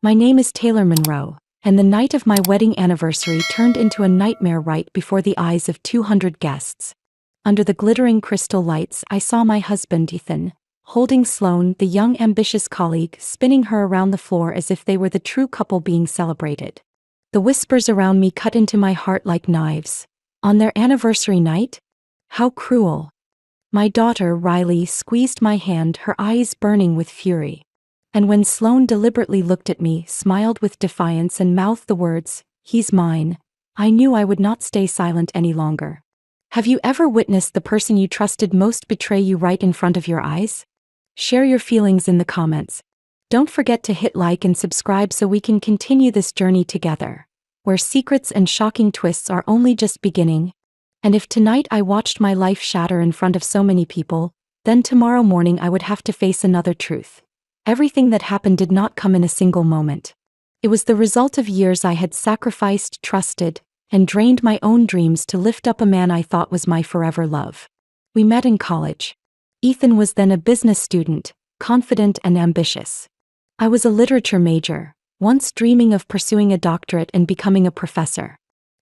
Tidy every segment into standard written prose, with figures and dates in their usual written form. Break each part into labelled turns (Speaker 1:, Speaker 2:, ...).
Speaker 1: My name is Taylor Monroe, and the night of my wedding anniversary turned into a nightmare right before the eyes of 200 guests. Under the glittering crystal lights, I saw my husband, Ethan, holding Sloane, the young ambitious colleague, spinning her around the floor as if they were the true couple being celebrated. The whispers around me cut into my heart like knives. On their anniversary night? How cruel. My daughter, Riley, squeezed my hand, her eyes burning with fury. And when Sloane deliberately looked at me, smiled with defiance and mouthed the words, "He's mine," I knew I would not stay silent any longer. Have you ever witnessed the person you trusted most betray you right in front of your eyes? Share your feelings in the comments. Don't forget to hit like and subscribe so we can continue this journey together, where secrets and shocking twists are only just beginning. And if tonight I watched my life shatter in front of so many people, then tomorrow morning I would have to face another truth. Everything that happened did not come in a single moment. It was the result of years I had sacrificed, trusted, and drained my own dreams to lift up a man I thought was my forever love. We met in college. Ethan was then a business student, confident and ambitious. I was a literature major, once dreaming of pursuing a doctorate and becoming a professor.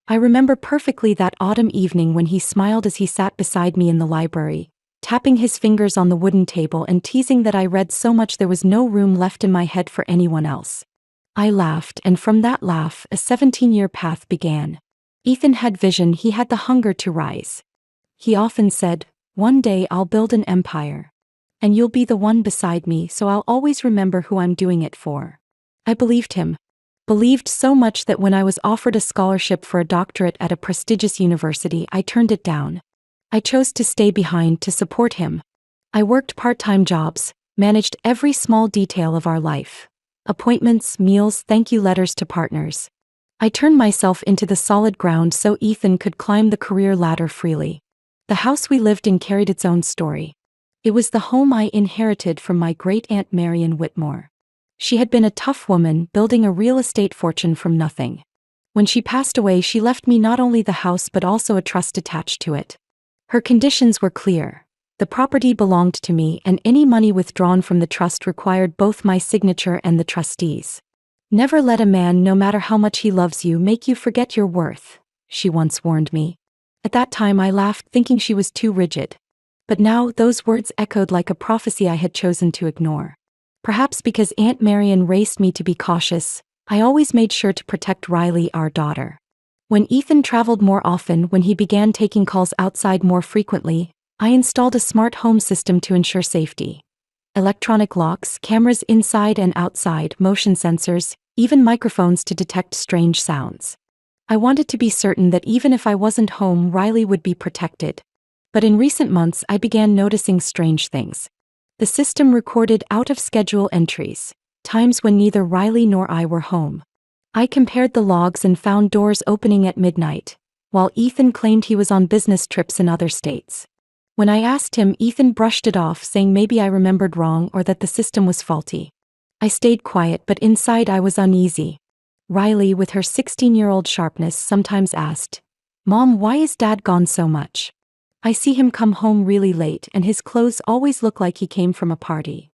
Speaker 1: I remember perfectly that autumn evening when he smiled as he sat beside me in the library, tapping his fingers on the wooden table and teasing that I read so much there was no room left in my head for anyone else. I laughed, and from that laugh, a 17-year path began. Ethan had vision, he had the hunger to rise. He often said, "One day I'll build an empire. And you'll be the one beside me, so I'll always remember who I'm doing it for." I believed him. Believed so much that when I was offered a scholarship for a doctorate at a prestigious university, I turned it down. I chose to stay behind to support him. I worked part-time jobs, managed every small detail of our life. Appointments, meals, thank you letters to partners. I turned myself into the solid ground so Ethan could climb the career ladder freely. The house we lived in carried its own story. It was the home I inherited from my great-aunt Marion Whitmore. She had been a tough woman, building a real estate fortune from nothing. When she passed away, she left me not only the house but also a trust attached to it. Her conditions were clear. The property belonged to me, and any money withdrawn from the trust required both my signature and the trustees. "Never let a man, no matter how much he loves you, make you forget your worth," she once warned me. At that time I laughed, thinking she was too rigid. But now those words echoed like a prophecy I had chosen to ignore. Perhaps because Aunt Marion raised me to be cautious, I always made sure to protect Riley, our daughter. When Ethan traveled more often, when he began taking calls outside more frequently, I installed a smart home system to ensure safety. Electronic locks, cameras inside and outside, motion sensors, even microphones to detect strange sounds. I wanted to be certain that even if I wasn't home, Riley would be protected. But in recent months I began noticing strange things. The system recorded out-of-schedule entries, times when neither Riley nor I were home. I compared the logs and found doors opening at midnight, while Ethan claimed he was on business trips in other states. When I asked him, Ethan brushed it off, saying maybe I remembered wrong or that the system was faulty. I stayed quiet, but inside I was uneasy. Riley, with her 16-year-old sharpness, sometimes asked, "Mom, why is Dad gone so much? I see him come home really late and his clothes always look like he came from a party."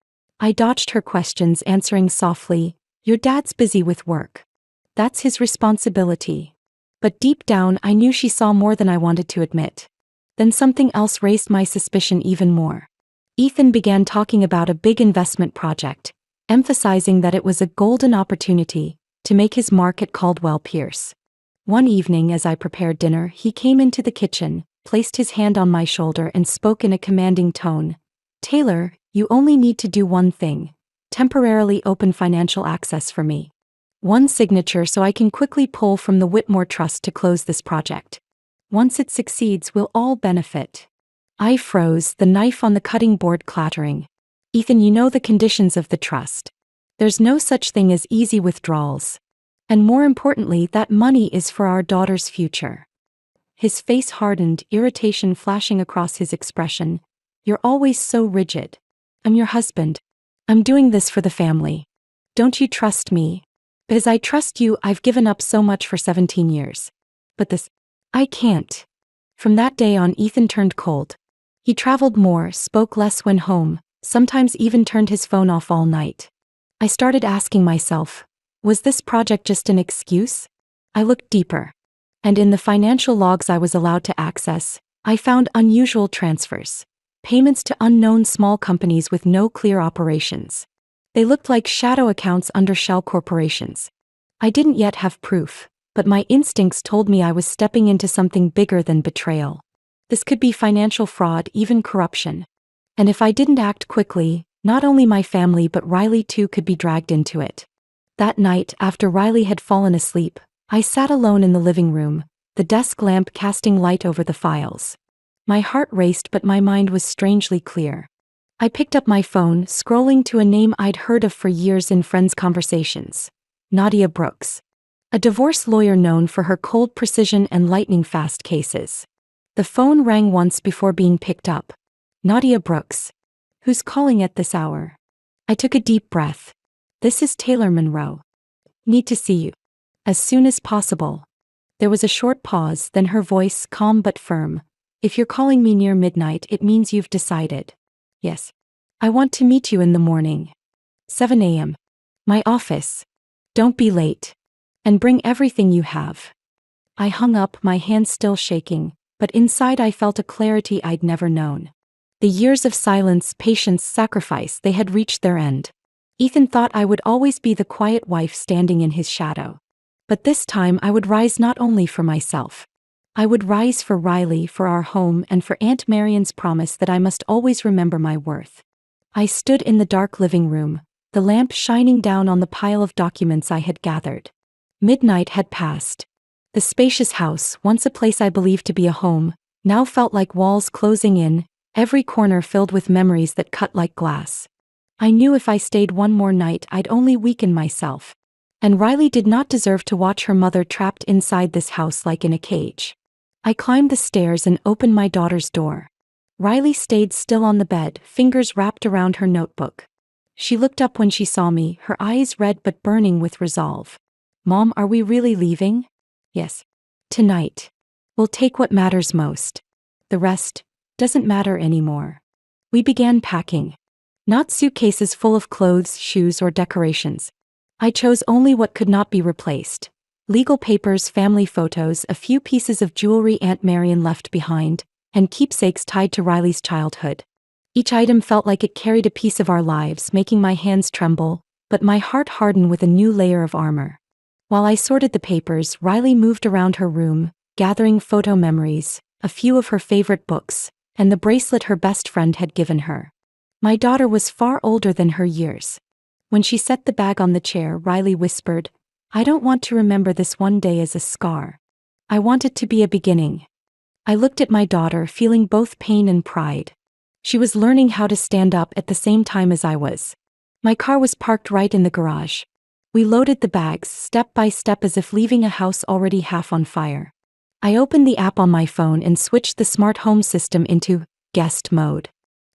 Speaker 1: I dodged her questions, answering softly, "Your dad's busy with work. That's his responsibility." But deep down I knew she saw more than I wanted to admit. Then something else raised my suspicion even more. Ethan began talking about a big investment project, emphasizing that it was a golden opportunity to make his mark at Caldwell Pierce. One evening as I prepared dinner, he came into the kitchen, placed his hand on my shoulder and spoke in a commanding tone. "Taylor, you only need to do one thing. Temporarily open financial access for me. One signature so I can quickly pull from the Whitmore Trust to close this project. Once it succeeds, we'll all benefit." I froze, the knife on the cutting board clattering. "Ethan, you know the conditions of the trust. There's no such thing as easy withdrawals. And more importantly, that money is for our daughter's future." His face hardened, irritation flashing across his expression. "You're always so rigid. I'm your husband. I'm doing this for the family. Don't you trust me?" "Because I trust you, I've given up so much for 17 years. But this, I can't." From that day on, Ethan turned cold. He traveled more, spoke less when home, sometimes even turned his phone off all night. I started asking myself, Was this project just an excuse? I looked deeper. And in the financial logs I was allowed to access, I found unusual transfers. Payments to unknown small companies with no clear operations. They looked like shadow accounts under shell corporations. I didn't yet have proof, but my instincts told me I was stepping into something bigger than betrayal. This could be financial fraud, even corruption. And if I didn't act quickly, not only my family but Riley too could be dragged into it. That night, after Riley had fallen asleep, I sat alone in the living room, the desk lamp casting light over the files. My heart raced but my mind was strangely clear. I picked up my phone, scrolling to a name I'd heard of for years in friends' conversations. Nadia Brooks. A divorce lawyer known for her cold precision and lightning-fast cases. The phone rang once before being picked up. Nadia Brooks. Who's calling at this hour? I took a deep breath. This is Taylor Monroe. Need to see you. As soon as possible. There was a short pause, then her voice, calm but firm. If you're calling me near midnight, it means you've decided. Yes. I want to meet you in the morning. 7 a.m. My office. Don't be late. And bring everything you have. I hung up, my hands still shaking, but inside I felt a clarity I'd never known. The years of silence, patience, sacrifice, they had reached their end. Ethan thought I would always be the quiet wife standing in his shadow. But this time I would rise not only for myself. I would rise for Riley, for our home, and for Aunt Marion's promise that I must always remember my worth. I stood in the dark living room, the lamp shining down on the pile of documents I had gathered. Midnight had passed. The spacious house, once a place I believed to be a home, now felt like walls closing in, every corner filled with memories that cut like glass. I knew if I stayed one more night I'd only weaken myself. And Riley did not deserve to watch her mother trapped inside this house like in a cage. I climbed the stairs and opened my daughter's door. Riley stayed still on the bed, fingers wrapped around her notebook. She looked up when she saw me, her eyes red but burning with resolve. Mom, are we really leaving? Yes. Tonight. We'll take what matters most. The rest doesn't matter anymore. We began packing. Not suitcases full of clothes, shoes, or decorations. I chose only what could not be replaced. Legal papers, family photos, a few pieces of jewelry Aunt Marion left behind, and keepsakes tied to Riley's childhood. Each item felt like it carried a piece of our lives, making my hands tremble, but my heart harden with a new layer of armor. While I sorted the papers, Riley moved around her room, gathering photo memories, a few of her favorite books, and the bracelet her best friend had given her. My daughter was far older than her years. When she set the bag on the chair, Riley whispered, I don't want to remember this one day as a scar. I want it to be a beginning. I looked at my daughter, feeling both pain and pride. She was learning how to stand up at the same time as I was. My car was parked right in the garage. We loaded the bags, step by step, as if leaving a house already half on fire. I opened the app on my phone and switched the smart home system into guest mode.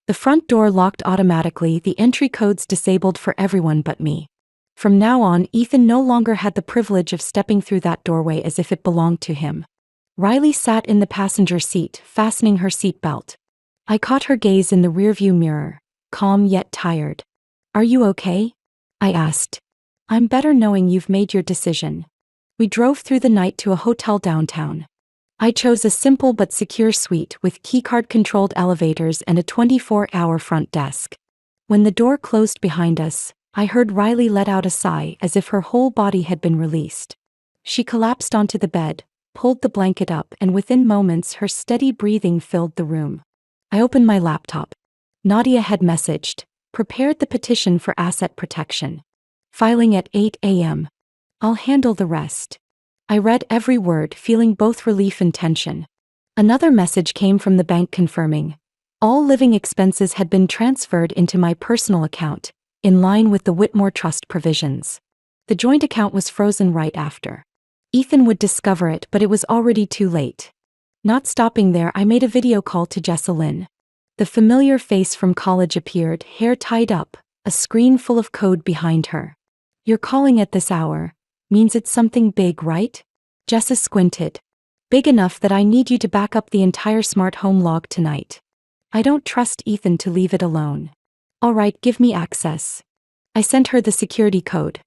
Speaker 1: The front door locked automatically, the entry codes disabled for everyone but me. From now on, Ethan no longer had the privilege of stepping through that doorway as if it belonged to him. Riley sat in the passenger seat, fastening her seatbelt. I caught her gaze in the rearview mirror, calm yet tired. Are you okay? I asked. I'm better knowing you've made your decision. We drove through the night to a hotel downtown. I chose a simple but secure suite with keycard-controlled elevators and a 24-hour front desk. When the door closed behind us, I heard Riley let out a sigh as if her whole body had been released. She collapsed onto the bed, pulled the blanket up, and within moments her steady breathing filled the room. I opened my laptop. Nadia had messaged, prepared the petition for asset protection. Filing at 8 a.m. I'll handle the rest. I read every word, feeling both relief and tension. Another message came from the bank confirming all living expenses had been transferred into my personal account, in line with the Whitmore Trust provisions. The joint account was frozen right after. Ethan would discover it, but it was already too late. Not stopping there, I made a video call to Jessalyn. The familiar face from college appeared, hair tied up, a screen full of code behind her. You're calling at this hour. Means it's something big, right? Jessa squinted. Big enough that I need you to back up the entire smart home log tonight. I don't trust Ethan to leave it alone. All right, give me access. I sent her the security code.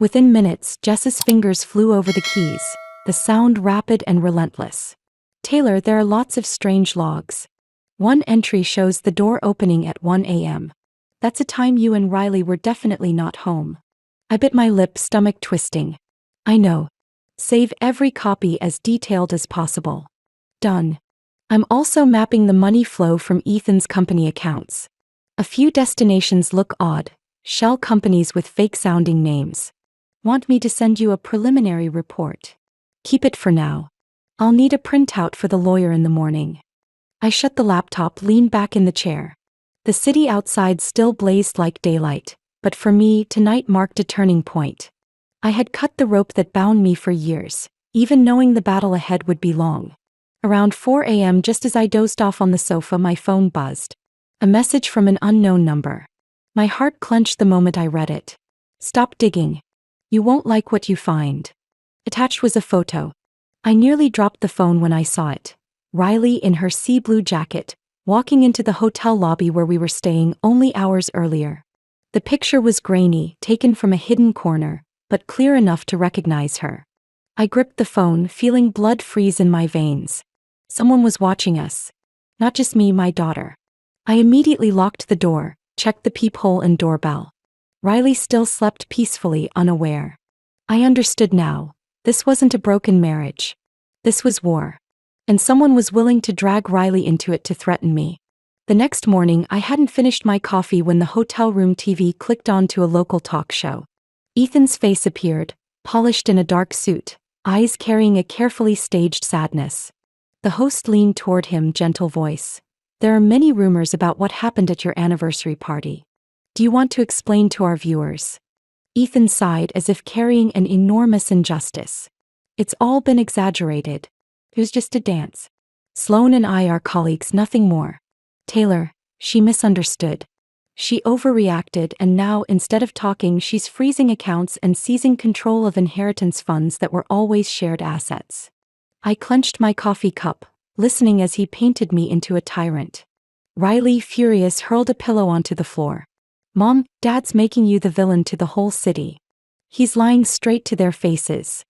Speaker 1: Within minutes, Jess's fingers flew over the keys, the sound rapid and relentless. Taylor, there are lots of strange logs. One entry shows the door opening at 1 a.m. That's a time you and Riley were definitely not home. I bit my lip, stomach twisting. I know. Save every copy as detailed as possible. Done. I'm also mapping the money flow from Ethan's company accounts. A few destinations look odd, shell companies with fake-sounding names. Want me to send you a preliminary report? Keep it for now. I'll need a printout for the lawyer in the morning. I shut the laptop, leaned back in the chair. The city outside still blazed like daylight, but for me, tonight marked a turning point. I had cut the rope that bound me for years, even knowing the battle ahead would be long. Around 4 a.m., just as I dozed off on the sofa, my phone buzzed. A message from an unknown number. My heart clenched the moment I read it. Stop digging. You won't like what you find. Attached was a photo. I nearly dropped the phone when I saw it. Riley in her sea blue jacket, walking into the hotel lobby where we were staying only hours earlier. The picture was grainy, taken from a hidden corner, but clear enough to recognize her. I gripped the phone, feeling blood freeze in my veins. Someone was watching us. Not just me, my daughter. I immediately locked the door, checked the peephole and doorbell. Riley still slept peacefully, unaware. I understood now. This wasn't a broken marriage. This was war. And someone was willing to drag Riley into it to threaten me. The next morning, I hadn't finished my coffee when the hotel room TV clicked on to a local talk show. Ethan's face appeared, polished in a dark suit, eyes carrying a carefully staged sadness. The host leaned toward him, gentle voice. There are many rumors about what happened at your anniversary party. Do you want to explain to our viewers? Ethan sighed as if carrying an enormous injustice. It's all been exaggerated. It was just a dance. Sloan and I are colleagues, nothing more. Taylor, she misunderstood. She overreacted, and now, instead of talking, she's freezing accounts and seizing control of inheritance funds that were always shared assets. I clenched my coffee cup, listening as he painted me into a tyrant. Riley, furious, hurled a pillow onto the floor. Mom, Dad's making you the villain to the whole city. He's lying straight to their faces.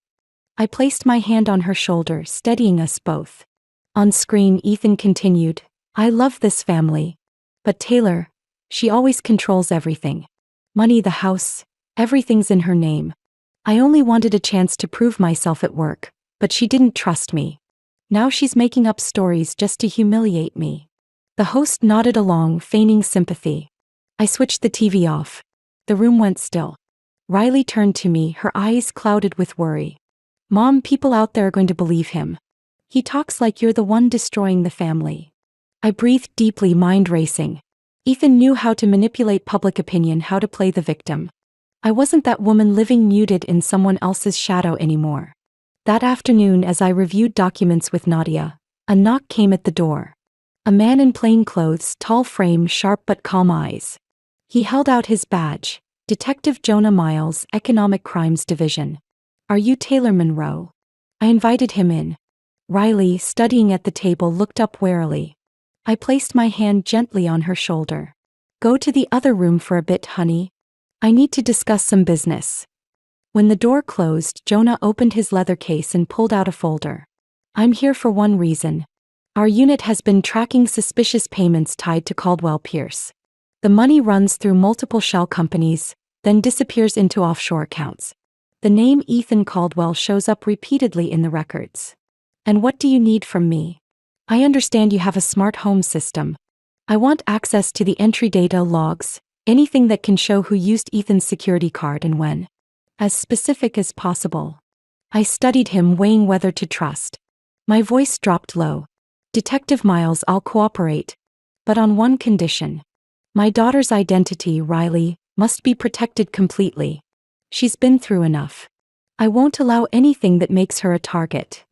Speaker 1: I placed my hand on her shoulder, steadying us both. On screen, Ethan continued, I love this family. But Taylor, she always controls everything. Money, the house, everything's in her name. I only wanted a chance to prove myself at work, but she didn't trust me. Now she's making up stories just to humiliate me. The host nodded along, feigning sympathy. I switched the TV off. The room went still. Riley turned to me, her eyes clouded with worry. Mom, people out there are going to believe him. He talks like you're the one destroying the family. I breathed deeply, mind racing. Ethan knew how to manipulate public opinion, how to play the victim. I wasn't that woman living muted in someone else's shadow anymore. That afternoon, as I reviewed documents with Nadia, a knock came at the door. A man in plain clothes, tall frame, sharp but calm eyes. He held out his badge. Detective Jonah Miles, Economic Crimes Division. Are you Taylor Monroe? I invited him in. Riley, studying at the table, looked up warily. I placed my hand gently on her shoulder. Go to the other room for a bit, honey. I need to discuss some business. When the door closed, Jonah opened his leather case and pulled out a folder. I'm here for one reason. Our unit has been tracking suspicious payments tied to Caldwell Pierce. The money runs through multiple shell companies, then disappears into offshore accounts. The name Ethan Caldwell shows up repeatedly in the records. And what do you need from me? I understand you have a smart home system. I want access to the entry data, logs, anything that can show who used Ethan's security card and when. As specific as possible. I studied him, weighing whether to trust. My voice dropped low. Detective Miles, I'll cooperate. But on one condition. My daughter's identity, Riley, must be protected completely. She's been through enough. I won't allow anything that makes her a target.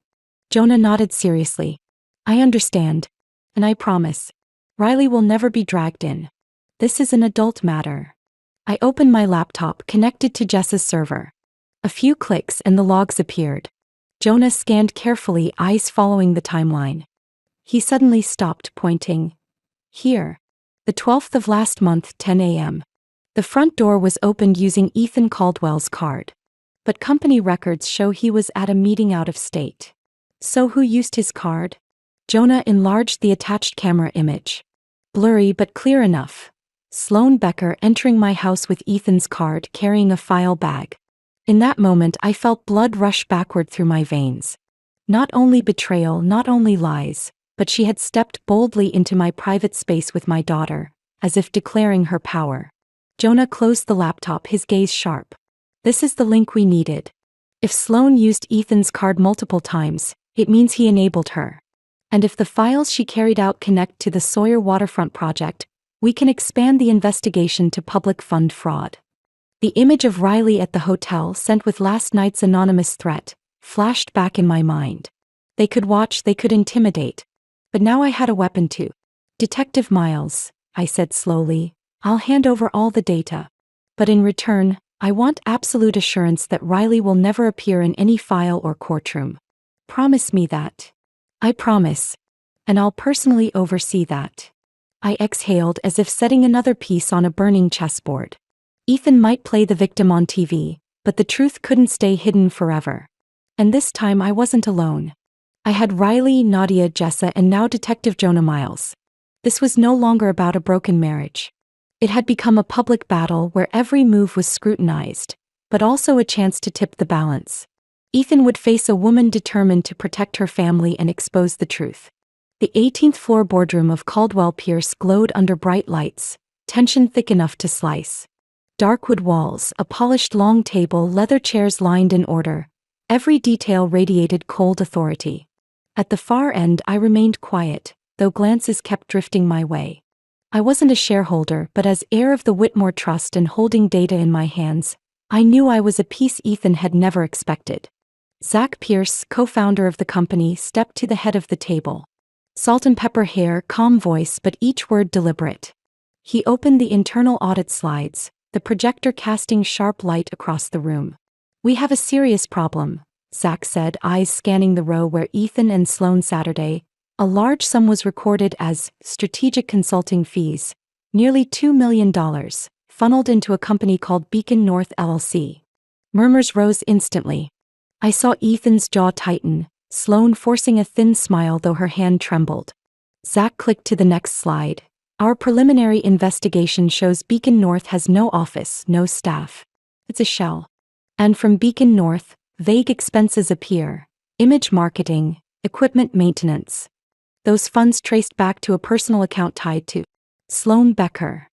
Speaker 1: Jonah nodded seriously. I understand. And I promise. Riley will never be dragged in. This is an adult matter. I opened my laptop, connected to Jess's server. A few clicks and the logs appeared. Jonah scanned carefully, eyes following the timeline. He suddenly stopped, pointing. Here. The 12th of last month, 10 a.m. The front door was opened using Ethan Caldwell's card. but company records show he was at a meeting out of state. So who used his card? Jonah enlarged the attached camera image. Blurry but clear enough. Sloane Becker entering my house with Ethan's card carrying a file bag. In that moment I felt blood rush backward through my veins. Not only betrayal, not only lies, but she had stepped boldly into my private space with my daughter, as if declaring her power. Jonah closed the laptop, his gaze sharp. This is the link we needed. If Sloane used Ethan's card multiple times, it means he enabled her. And if the files she carried out connect to the Sawyer waterfront project, we can expand the investigation to public fund fraud. The image of Riley at the hotel sent with last night's anonymous threat flashed back in my mind. They could watch, they could intimidate. But now I had a weapon too. Detective Miles, I said slowly, I'll hand over all the data. But in return, I want absolute assurance that Riley will never appear in any file or courtroom. Promise me that. I promise. And I'll personally oversee that. I exhaled as if setting another piece on a burning chessboard. Ethan might play the victim on TV, but the truth couldn't stay hidden forever. And this time I wasn't alone. I had Riley, Nadia, Jessa, and now Detective Jonah Miles. This was no longer about a broken marriage. It had become a public battle where every move was scrutinized, but also a chance to tip the balance. Ethan would face a woman determined to protect her family and expose the truth. The 18th floor boardroom of Caldwell Pierce glowed under bright lights, tension thick enough to slice. Dark wood walls, a polished long table, leather chairs lined in order. Every detail radiated cold authority. At the far end I remained quiet, though glances kept drifting my way. I wasn't a shareholder, but as heir of the Whitmore Trust and holding data in my hands, I knew I was a piece Ethan had never expected. Zach Pierce, co-founder of the company, stepped to the head of the table. Salt and pepper hair, calm voice, but each word deliberate. He opened the internal audit slides, the projector casting sharp light across the room. We have a serious problem, Zach said, eyes scanning the row where Ethan and Sloane Saturday. A large sum was recorded as strategic consulting fees, nearly $2 million, funneled into a company called Beacon North LLC. Murmurs rose instantly. I saw Ethan's jaw tighten, Sloane forcing a thin smile though her hand trembled. Zach clicked to the next slide. Our preliminary investigation shows Beacon North has no office, no staff. It's a shell. And from Beacon North, vague expenses appear. Image marketing, equipment maintenance. Those funds traced back to a personal account tied to Sloane Becker.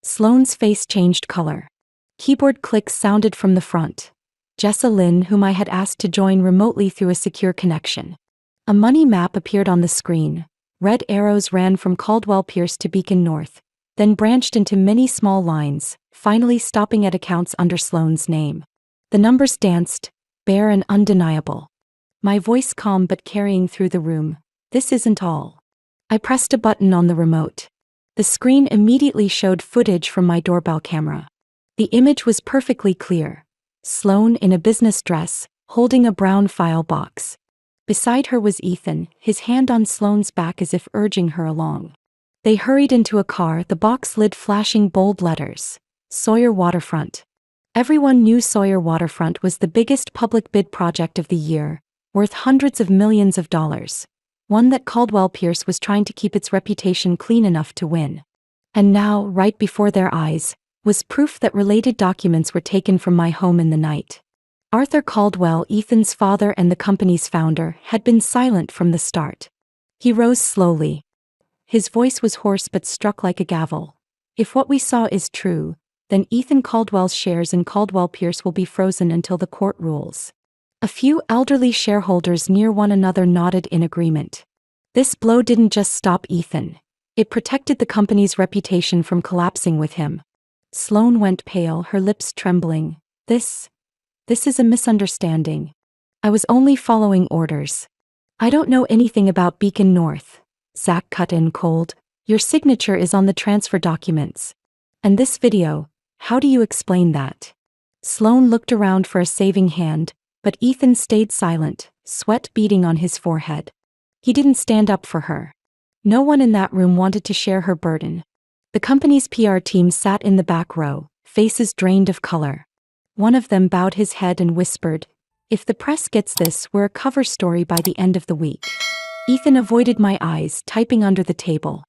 Speaker 1: Sloane's face changed color. Keyboard clicks sounded from the front. Jessa Lynn, whom I had asked to join remotely through a secure connection. A money map appeared on the screen. Red arrows ran from Caldwell Pierce to Beacon North, then branched into many small lines, finally stopping at accounts under Sloane's name. The numbers danced, bare and undeniable. My voice calm but carrying through the room. This isn't all. I pressed a button on the remote. The screen immediately showed footage from my doorbell camera. The image was perfectly clear. Sloane in a business dress, holding a brown file box. Beside her was Ethan, his hand on Sloane's back as if urging her along. They hurried into a car, the box lid flashing bold letters. Sawyer Waterfront. Everyone knew Sawyer Waterfront was the biggest public bid project of the year, worth hundreds of millions of dollars. One that Caldwell Pierce was trying to keep its reputation clean enough to win. And now, right before their eyes, was proof that related documents were taken from my home in the night. Arthur Caldwell, Ethan's father and the company's founder, had been silent from the start. He rose slowly. His voice was hoarse but struck like a gavel. If what we saw is true, then Ethan Caldwell's shares in Caldwell Pierce will be frozen until the court rules. A few elderly shareholders near one another nodded in agreement. This blow didn't just stop Ethan. It protected the company's reputation from collapsing with him. Sloane went pale, her lips trembling. This is a misunderstanding. I was only following orders. I don't know anything about Beacon North. Zach cut in cold. Your signature is on the transfer documents. And this video, how do you explain that? Sloane looked around for a saving hand, but Ethan stayed silent, sweat beading on his forehead. He didn't stand up for her. No one in that room wanted to share her burden. The company's PR team sat in the back row, faces drained of color. One of them bowed his head and whispered, "If the press gets this, we're a cover story by the end of the week." Ethan avoided my eyes, typing under the table.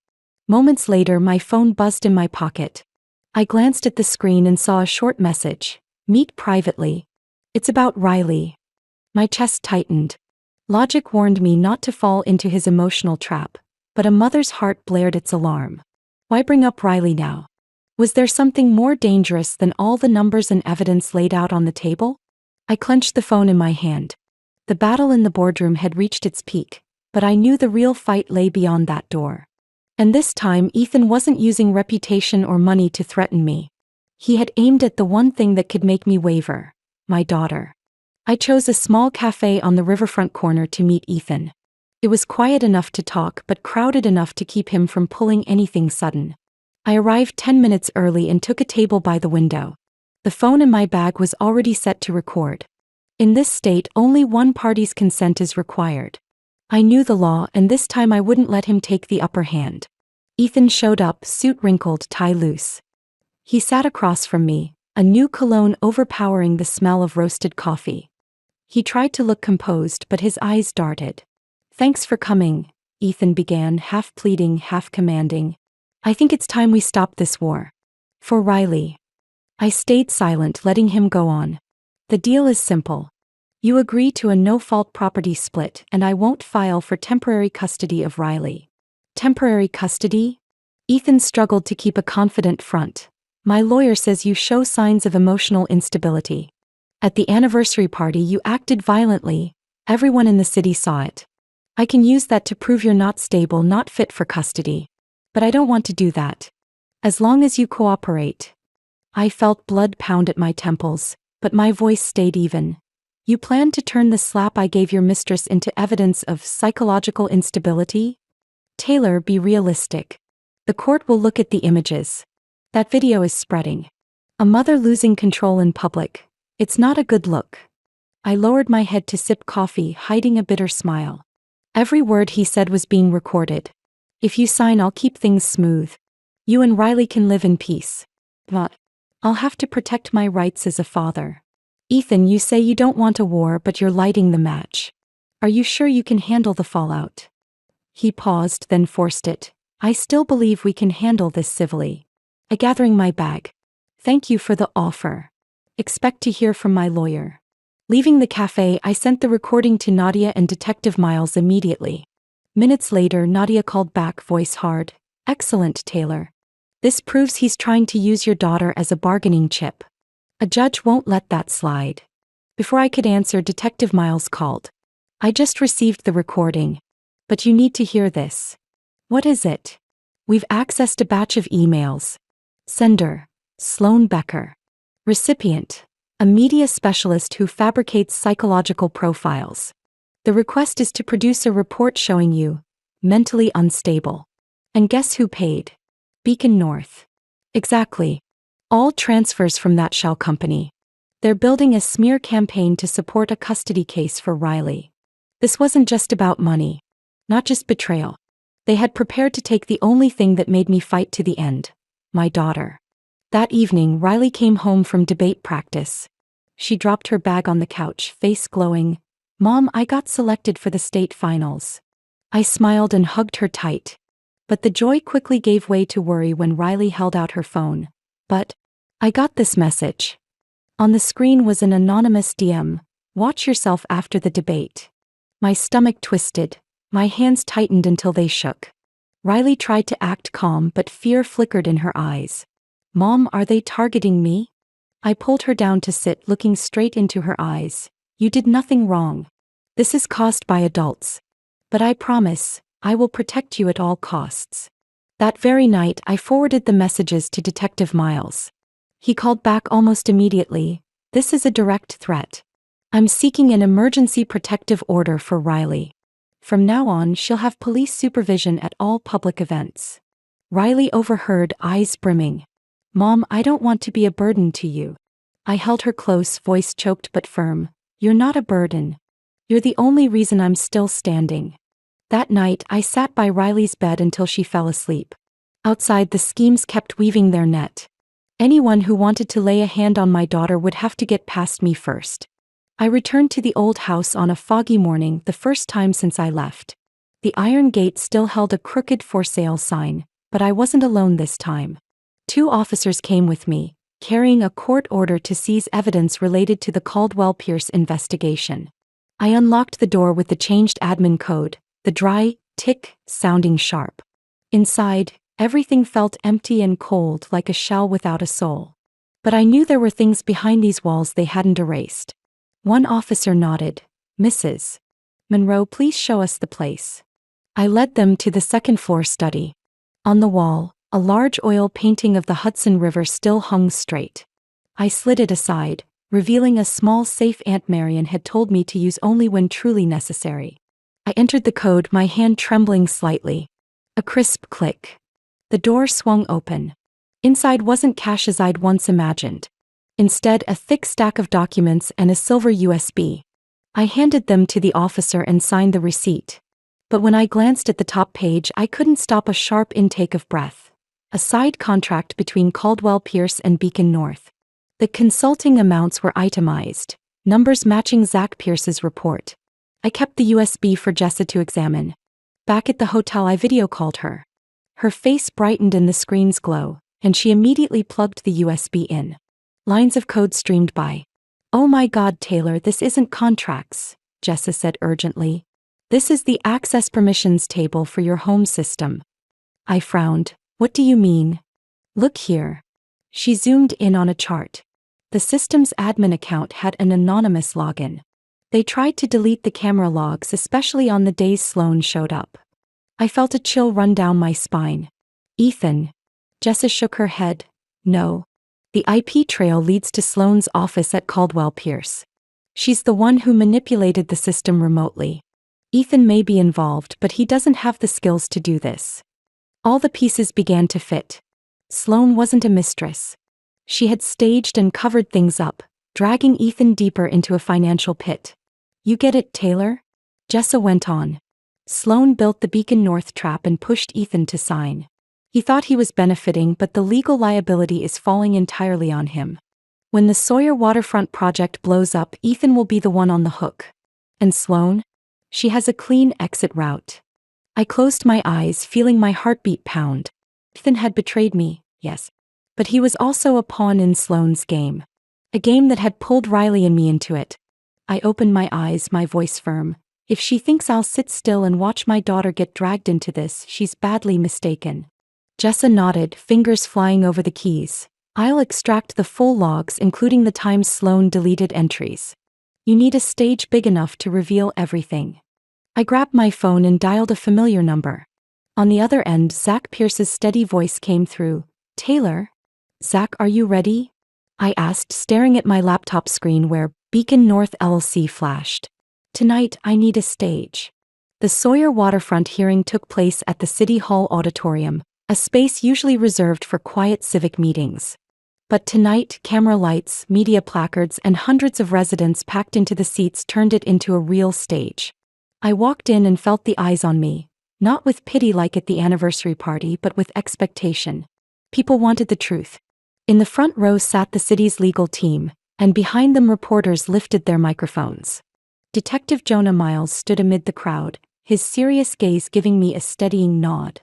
Speaker 1: Moments later, my phone buzzed in my pocket. I glanced at the screen and saw a short message. "Meet privately. It's about Riley." My chest tightened. Logic warned me not to fall into his emotional trap, but a mother's heart blared its alarm. Why bring up Riley now? Was there something more dangerous than all the numbers and evidence laid out on the table? I clenched the phone in my hand. The battle in the boardroom had reached its peak, but I knew the real fight lay beyond that door. And this time, Ethan wasn't using reputation or money to threaten me. He had aimed at the one thing that could make me waver: my daughter. I chose a small cafe on the riverfront corner to meet Ethan. It was quiet enough to talk, but crowded enough to keep him from pulling anything sudden. I arrived 10 minutes early and took a table by the window. The phone in my bag was already set to record. In this state, only one party's consent is required. I knew the law, and this time I wouldn't let him take the upper hand. Ethan showed up, suit wrinkled, tie loose. He sat across from me, a new cologne overpowering the smell of roasted coffee. He tried to look composed, but his eyes darted. "Thanks for coming," Ethan began, half pleading, half commanding. "I think it's time we stop this war. For Riley." I stayed silent, letting him go on. "The deal is simple. You agree to a no-fault property split, and I won't file for temporary custody of Riley." "Temporary custody?" Ethan struggled to keep a confident front. "My lawyer says you show signs of emotional instability. At the anniversary party you acted violently. Everyone in the city saw it. I can use that to prove you're not stable, not fit for custody. But I don't want to do that. As long as you cooperate." I felt blood pound at my temples, but my voice stayed even. "You plan to turn the slap I gave your mistress into evidence of psychological instability? Taylor, be realistic. The court will look at the images. That video is spreading. A mother losing control in public. It's not a good look." I lowered my head to sip coffee, hiding a bitter smile. Every word he said was being recorded. "If you sign, I'll keep things smooth. You and Riley can live in peace. But I'll have to protect my rights as a father." "Ethan, you say you don't want a war, but you're lighting the match. Are you sure you can handle the fallout?" He paused, then forced it. "I still believe we can handle this civilly." Gathering my bag. "Thank you for the offer. Expect to hear from my lawyer." Leaving the cafe, I sent the recording to Nadia and Detective Miles immediately. Minutes later, Nadia called back, voice hard. "Excellent, Taylor. This proves he's trying to use your daughter as a bargaining chip. A judge won't let that slide." Before I could answer, Detective Miles called. "I just received the recording. But you need to hear this." "What is it?" "We've accessed a batch of emails. Sender: Sloan Becker. Recipient: a media specialist who fabricates psychological profiles. The request is to produce a report showing you mentally unstable. And guess who paid? Beacon North." "Exactly. All transfers from that shell company. They're building a smear campaign to support a custody case for Riley. This wasn't just about money. Not just betrayal. They had prepared to take the only thing that made me fight to the end: my daughter." That evening, Riley came home from debate practice. She dropped her bag on the couch, face glowing. "Mom, I got selected for the state finals." I smiled and hugged her tight. But the joy quickly gave way to worry when Riley held out her phone. "But I got this message." On the screen was an anonymous DM. "Watch yourself after the debate." My stomach twisted. My hands tightened until they shook. Riley tried to act calm, but fear flickered in her eyes. "Mom, are they targeting me?" I pulled her down to sit, looking straight into her eyes. "You did nothing wrong. This is caused by adults. But I promise, I will protect you at all costs." That very night, I forwarded the messages to Detective Miles. He called back almost immediately. "This is a direct threat. I'm seeking an emergency protective order for Riley. From now on, she'll have police supervision at all public events." Riley overheard, eyes brimming. "Mom, I don't want to be a burden to you." I held her close, voice choked but firm. "You're not a burden. You're the only reason I'm still standing." That night, I sat by Riley's bed until she fell asleep. Outside, the schemes kept weaving their net. Anyone who wanted to lay a hand on my daughter would have to get past me first. I returned to the old house on a foggy morning, the first time since I left. The iron gate still held a crooked for sale sign, but I wasn't alone this time. 2 officers came with me, carrying a court order to seize evidence related to the Caldwell-Pierce investigation. I unlocked the door with the changed admin code, the dry, tick, sounding sharp. Inside, everything felt empty and cold like a shell without a soul. But I knew there were things behind these walls they hadn't erased. One officer nodded. "Mrs. Monroe, please show us the place." I led them to the second-floor study. On the wall, a large oil painting of the Hudson River still hung straight. I slid it aside, revealing a small safe Aunt Marion had told me to use only when truly necessary. I entered the code, my hand trembling slightly. A crisp click. The door swung open. Inside wasn't cash as I'd once imagined. Instead, a thick stack of documents and a silver USB. I handed them to the officer and signed the receipt. But when I glanced at the top page, I couldn't stop a sharp intake of breath. A side contract between Caldwell-Pierce and Beacon North. The consulting amounts were itemized, numbers matching Zach Pierce's report. I kept the USB for Jessa to examine. Back at the hotel, I video called her. Her face brightened in the screen's glow, and she immediately plugged the USB in. Lines of code streamed by. "Oh my God, Taylor, this isn't contracts," Jessa said urgently. "This is the access permissions table for your home system." I frowned. "What do you mean?" "Look here." She zoomed in on a chart. The system's admin account had an anonymous login. They tried to delete the camera logs, especially on the days Sloan showed up. I felt a chill run down my spine. "Ethan." Jessa shook her head. "No. The IP trail leads to Sloan's office at Caldwell-Pierce. She's the one who manipulated the system remotely. Ethan may be involved, but he doesn't have the skills to do this." All the pieces began to fit. Sloan wasn't a mistress. She had staged and covered things up, dragging Ethan deeper into a financial pit. "You get it, Taylor?" Jessa went on. "Sloan built the Beacon North trap and pushed Ethan to sign. He thought he was benefiting, but the legal liability is falling entirely on him. When the Sawyer waterfront project blows up, Ethan will be the one on the hook. And Sloan? She has a clean exit route." I closed my eyes, feeling my heartbeat pound. Ethan had betrayed me, yes. But he was also a pawn in Sloan's game. A game that had pulled Riley and me into it. I opened my eyes, my voice firm. If she thinks I'll sit still and watch my daughter get dragged into this, she's badly mistaken. Jessa nodded, fingers flying over the keys. "I'll extract the full logs, including the times Sloan deleted entries. You need a stage big enough to reveal everything." I grabbed my phone and dialed a familiar number. On the other end, Zach Pierce's steady voice came through. "Taylor?" "Zach, are you ready?" I asked, staring at my laptop screen where Beacon North LLC flashed. "Tonight, I need a stage." The Sawyer waterfront hearing took place at the City Hall auditorium, a space usually reserved for quiet civic meetings. But tonight, camera lights, media placards, and hundreds of residents packed into the seats turned it into a real stage. I walked in and felt the eyes on me, not with pity like at the anniversary party, but with expectation. People wanted the truth. In the front row sat the city's legal team, and behind them reporters lifted their microphones. Detective Jonah Miles stood amid the crowd, his serious gaze giving me a steadying nod.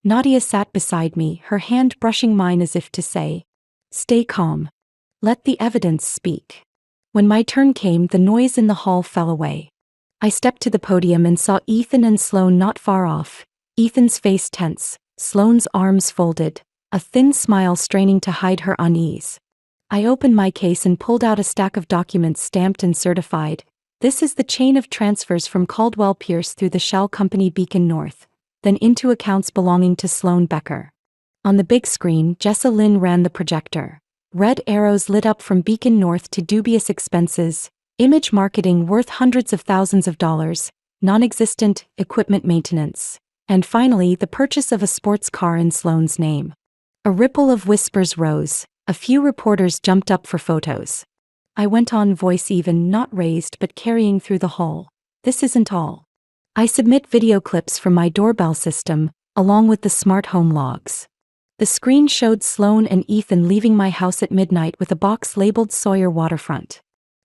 Speaker 1: Nadia sat beside me, her hand brushing mine as if to say, "Stay calm. Let the evidence speak." When my turn came, the noise in the hall fell away. I stepped to the podium and saw Ethan and Sloan not far off, Ethan's face tense, Sloan's arms folded, a thin smile straining to hide her unease. I opened my case and pulled out a stack of documents stamped and certified. "This is the chain of transfers from Caldwell-Pierce through the shell company Beacon North, then into accounts belonging to Sloan Becker." On the big screen, Jessa Lynn ran the projector. Red arrows lit up from Beacon North to dubious expenses, image marketing worth hundreds of thousands of dollars, non-existent equipment maintenance, and finally the purchase of a sports car in Sloan's name. A ripple of whispers rose. A few reporters jumped up for photos. I went on, voice even, not raised but carrying through the hall. "This isn't all. I submit video clips from my doorbell system, along with the smart home logs. The screen showed Sloane and Ethan leaving my house at midnight with a box labeled Sawyer Waterfront.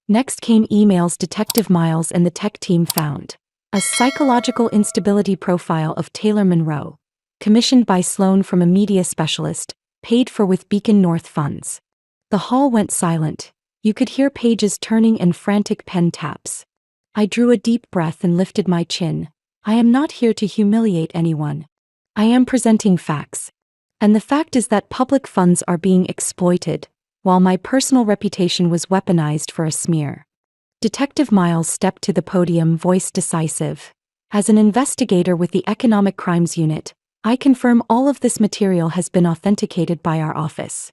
Speaker 1: Next came emails Detective Miles and the tech team found. A psychological instability profile of Taylor Monroe, commissioned by Sloane from a media specialist, paid for with Beacon North funds. The hall went silent. You could hear pages turning and frantic pen taps. I drew a deep breath and lifted my chin. I am not here to humiliate anyone. I am presenting facts. And the fact is that public funds are being exploited, while my personal reputation was weaponized for a smear. Detective Miles stepped to the podium, voice decisive. As an investigator with the Economic Crimes Unit, I confirm all of this material has been authenticated by our office.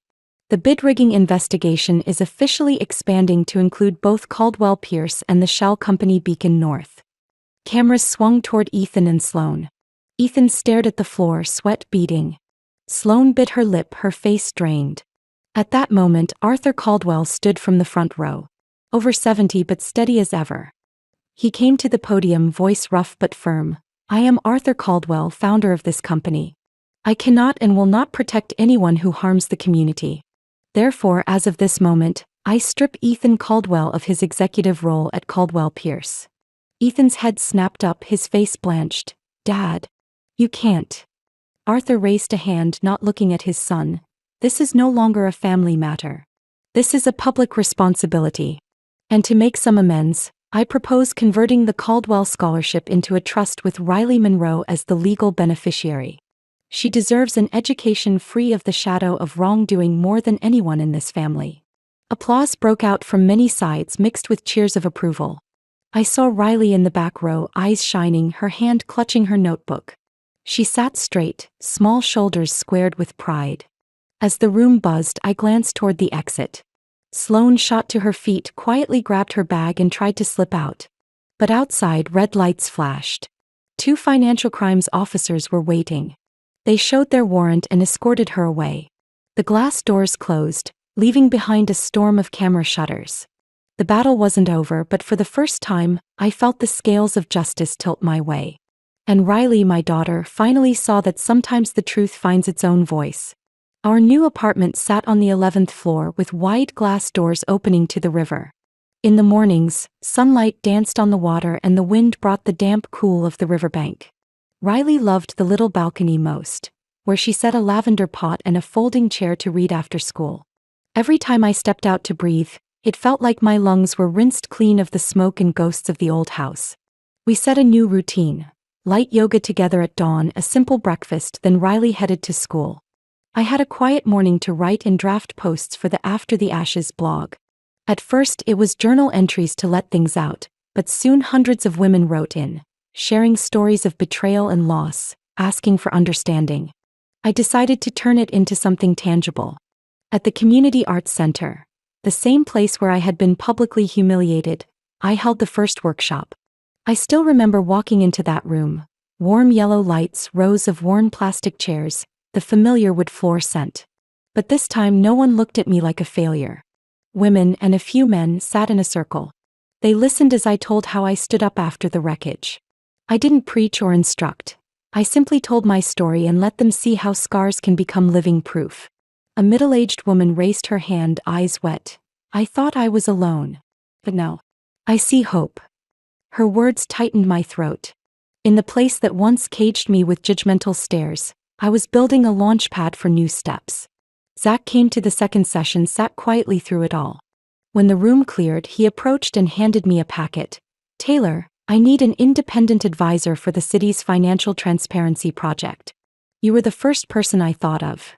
Speaker 1: The bid rigging investigation is officially expanding to include both Caldwell Pierce and the shell company Beacon North. Cameras swung toward Ethan and Sloane. Ethan stared at the floor, sweat beading. Sloane bit her lip, her face drained. At that moment, Arthur Caldwell stood from the front row. Over 70 but steady as ever. He came to the podium, voice rough but firm. I am Arthur Caldwell, founder of this company. I cannot and will not protect anyone who harms the community. Therefore, as of this moment, I strip Ethan Caldwell of his executive role at Caldwell Pierce. Ethan's head snapped up, his face blanched. Dad. You can't. Arthur raised a hand, not looking at his son. This is no longer a family matter. This is a public responsibility. And to make some amends, I propose converting the Caldwell Scholarship into a trust with Riley Monroe as the legal beneficiary. She deserves an education free of the shadow of wrongdoing more than anyone in this family. Applause broke out from many sides, mixed with cheers of approval. I saw Riley in the back row, eyes shining, her hand clutching her notebook. She sat straight, small shoulders squared with pride. As the room buzzed, I glanced toward the exit. Sloane shot to her feet, quietly grabbed her bag and tried to slip out. But outside, red lights flashed. 2 financial crimes officers were waiting. They showed their warrant and escorted her away. The glass doors closed, leaving behind a storm of camera shutters. The battle wasn't over, but for the first time, I felt the scales of justice tilt my way. And Riley, my daughter, finally saw that sometimes the truth finds its own voice. Our new apartment sat on the 11th floor with wide glass doors opening to the river. In the mornings, sunlight danced on the water and the wind brought the damp cool of the riverbank. Riley loved the little balcony most, where she set a lavender pot and a folding chair to read after school. Every time I stepped out to breathe, it felt like my lungs were rinsed clean of the smoke and ghosts of the old house. We set a new routine. Light yoga together at dawn, a simple breakfast, then Riley headed to school. I had a quiet morning to write and draft posts for the After the Ashes blog. At first it was journal entries to let things out, but soon hundreds of women wrote in, sharing stories of betrayal and loss, asking for understanding. I decided to turn it into something tangible. At the Community Arts Center, the same place where I had been publicly humiliated, I held the first workshop. I still remember walking into that room. Warm yellow lights, rows of worn plastic chairs, the familiar wood floor scent. But this time no one looked at me like a failure. Women and a few men sat in a circle. They listened as I told how I stood up after the wreckage. I didn't preach or instruct. I simply told my story and let them see how scars can become living proof. A middle-aged woman raised her hand, eyes wet. I thought I was alone. But no. I see hope. Her words tightened my throat. In the place that once caged me with judgmental stares, I was building a launch pad for new steps. Zach came to the second session, sat quietly through it all. When the room cleared, he approached and handed me a packet. Taylor, I need an independent advisor for the city's financial transparency project. You were the first person I thought of.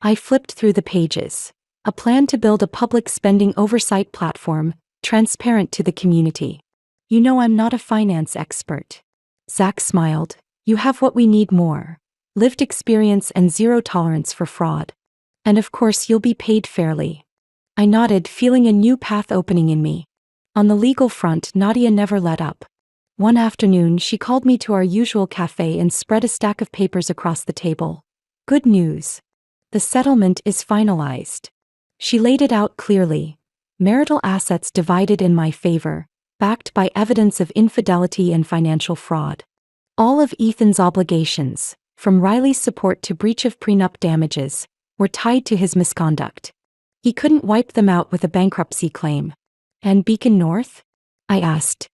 Speaker 1: I flipped through the pages. A plan to build a public spending oversight platform, transparent to the community. You know I'm not a finance expert. Zach smiled. You have what we need more. Lived experience and zero tolerance for fraud. And of course you'll be paid fairly. I nodded, feeling a new path opening in me. On the legal front, Nadia never let up. One afternoon she called me to our usual cafe and spread a stack of papers across the table. Good news. The settlement is finalized. She laid it out clearly. Marital assets divided in my favor, backed by evidence of infidelity and financial fraud. All of Ethan's obligations, from Riley's support to breach of prenup damages, were tied to his misconduct. He couldn't wipe them out with a bankruptcy claim. And Beacon North? I asked.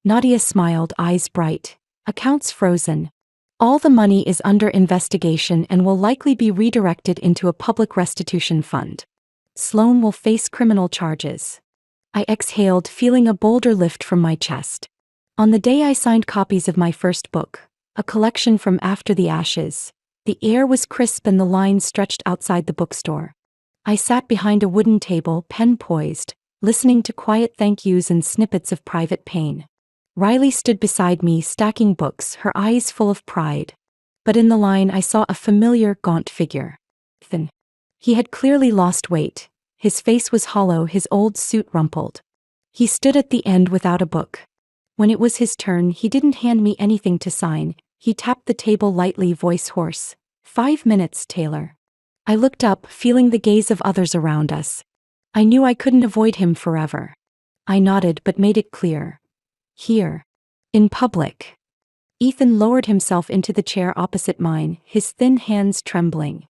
Speaker 1: Nadia smiled, eyes bright. Accounts frozen. All the money is under investigation and will likely be redirected into a public restitution fund. Sloan will face criminal charges. I exhaled, feeling a boulder lift from my chest. On the day I signed copies of my first book, a collection from After the Ashes, the air was crisp and the lines stretched outside the bookstore. I sat behind a wooden table, pen poised, listening to quiet thank yous and snippets of private pain. Riley stood beside me, stacking books, her eyes full of pride. But in the line I saw a familiar, gaunt figure. Thin. He had clearly lost weight. His face was hollow, his old suit rumpled. He stood at the end without a book. When it was his turn, he didn't hand me anything to sign. He tapped the table lightly, voice hoarse. 5 minutes, Taylor. I looked up, feeling the gaze of others around us. I knew I couldn't avoid him forever. I nodded but made it clear. Here. In public. Ethan lowered himself into the chair opposite mine, his thin hands trembling.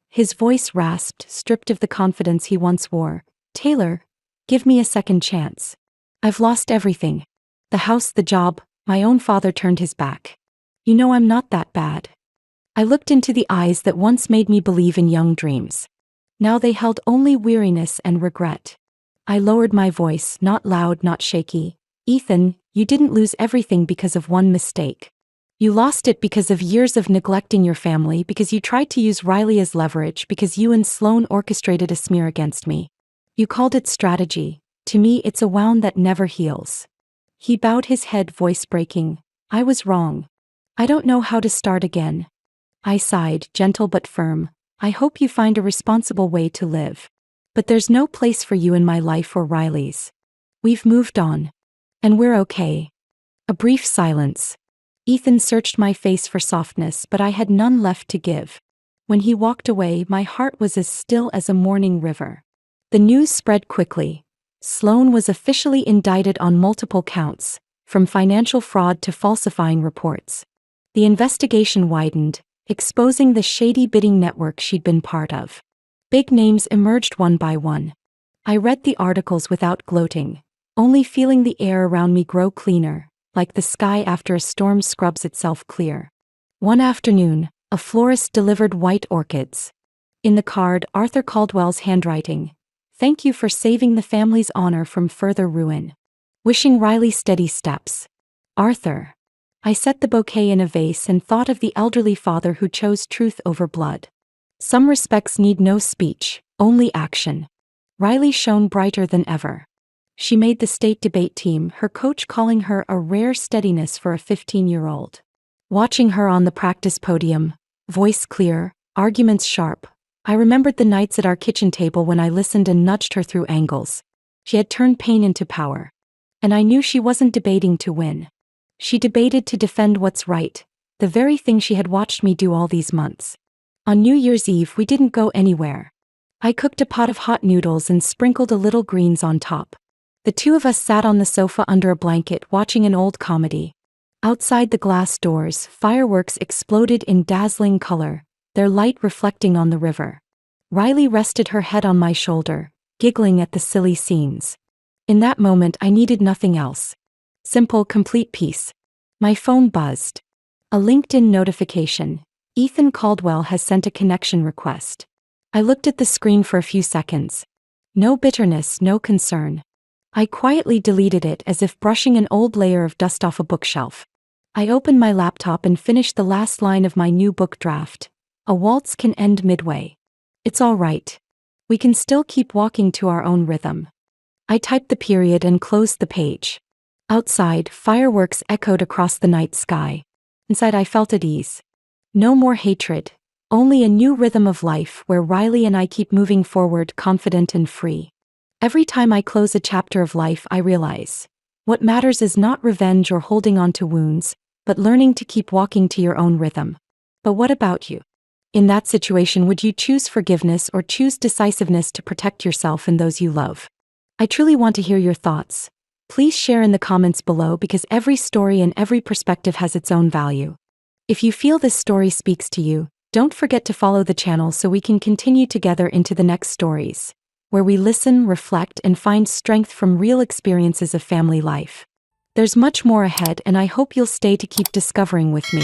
Speaker 1: His voice rasped, stripped of the confidence he once wore. Taylor, give me a second chance. I've lost everything. The house, the job, my own father turned his back. You know I'm not that bad. I looked into the eyes that once made me believe in young dreams. Now they held only weariness and regret. I lowered my voice, not loud, not shaky. Ethan, you didn't lose everything because of one mistake. You lost it because of years of neglecting your family, because you tried to use Riley as leverage, because you and Sloan orchestrated a smear against me. You called it strategy. To me, it's a wound that never heals. He bowed his head, voice breaking. I was wrong. I don't know how to start again. I sighed, gentle but firm. I hope you find a responsible way to live. But there's no place for you in my life or Riley's. We've moved on. And we're okay. A brief silence. Ethan searched my face for softness, but I had none left to give. When he walked away, my heart was as still as a morning river. The news spread quickly. Sloan was officially indicted on multiple counts, from financial fraud to falsifying reports. The investigation widened, exposing the shady bidding network she'd been part of. Big names emerged one by one. I read the articles without gloating, only feeling the air around me grow cleaner, like the sky after a storm scrubs itself clear. One afternoon, a florist delivered white orchids. In the card, Arthur Caldwell's handwriting. Thank you for saving the family's honor from further ruin. Wishing Riley steady steps. Arthur. I set the bouquet in a vase and thought of the elderly father who chose truth over blood. Some respects need no speech, only action. Riley shone brighter than ever. She made the state debate team, her coach calling her a rare steadiness for a 15-year-old. Watching her on the practice podium, voice clear, arguments sharp, I remembered the nights at our kitchen table when I listened and nudged her through angles. She had turned pain into power. And I knew she wasn't debating to win. She debated to defend what's right, the very thing she had watched me do all these months. On New Year's Eve, we didn't go anywhere. I cooked a pot of hot noodles and sprinkled a little greens on top. The two of us sat on the sofa under a blanket watching an old comedy. Outside the glass doors, fireworks exploded in dazzling color, their light reflecting on the river. Riley rested her head on my shoulder, giggling at the silly scenes. In that moment I needed nothing else. Simple, complete peace. My phone buzzed. A LinkedIn notification. Ethan Caldwell has sent a connection request. I looked at the screen for a few seconds. No bitterness, no concern. I quietly deleted it as if brushing an old layer of dust off a bookshelf. I opened my laptop and finished the last line of my new book draft. A waltz can end midway. It's all right. We can still keep walking to our own rhythm. I typed the period and closed the page. Outside, fireworks echoed across the night sky. Inside, I felt at ease. No more hatred, only a new rhythm of life where Riley and I keep moving forward, confident and free. Every time I close a chapter of life, I realize what matters is not revenge or holding on to wounds, but learning to keep walking to your own rhythm. But what about you? In that situation, would you choose forgiveness or choose decisiveness to protect yourself and those you love? I truly want to hear your thoughts. Please share in the comments below because every story and every perspective has its own value. If you feel this story speaks to you, don't forget to follow the channel so we can continue together into the next stories, where we listen, reflect, and find strength from real experiences of family life. There's much more ahead, and I hope you'll stay to keep discovering with me.